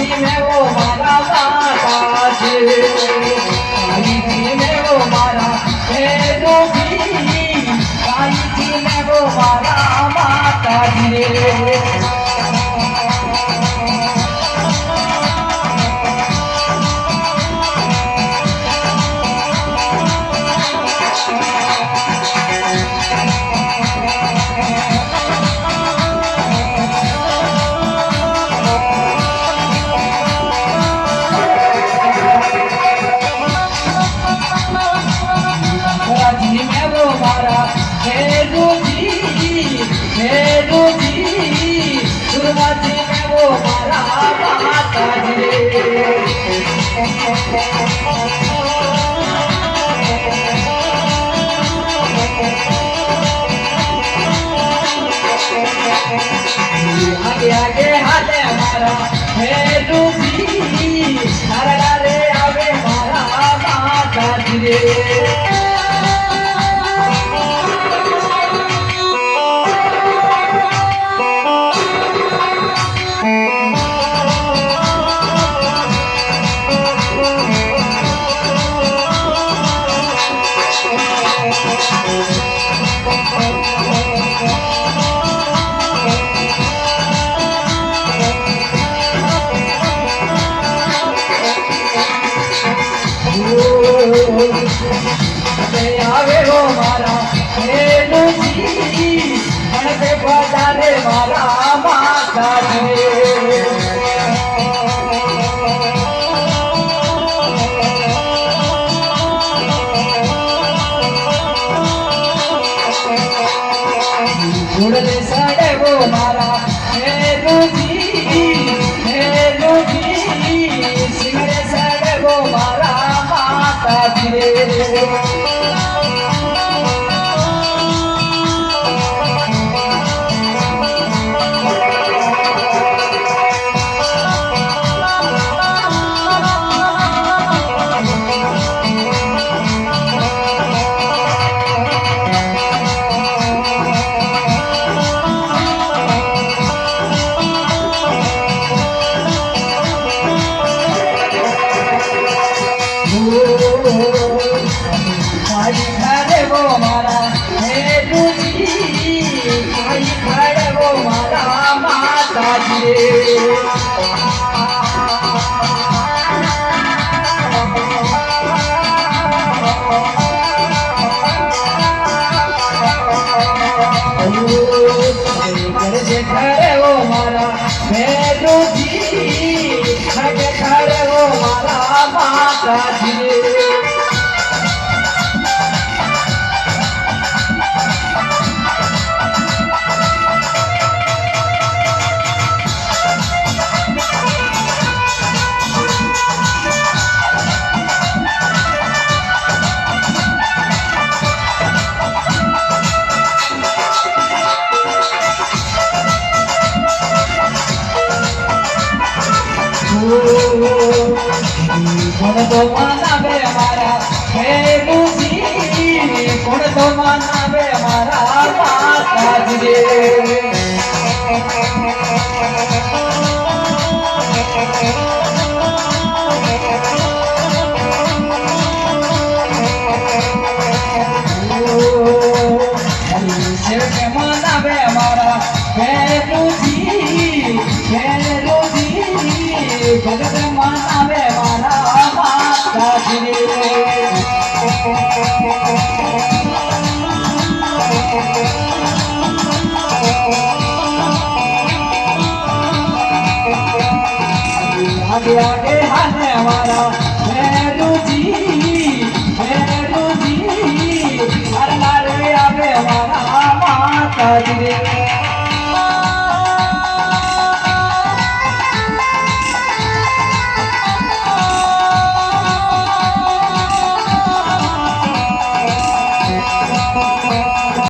जी में वो मारा माता जी, आई जी में वो मारा भेदो भी, आई जी में वो मारा माता जी। आगे आगे हाले हमारा है रूबी, हरा रे आवे हमारा माता जी। आवे हो मारा जी, पे बाजारे मारा माता जी। उड़ले साड़े वो मारा जी, सिंगड़े साड़े वो मारा माता जी। खड़े हो मारा भैरू जी, खड़े हो मारा माता जी। कौन तो माना बे हमारा भैरू जी, कौन तो माना बे हमारा माता जी। शिव के माना बे हमारा भैरू जी, भगत माता में मारा माता जी। आगे आगे हाले हमारा भैरू जी, हर नारे आगे हमारा माता जी।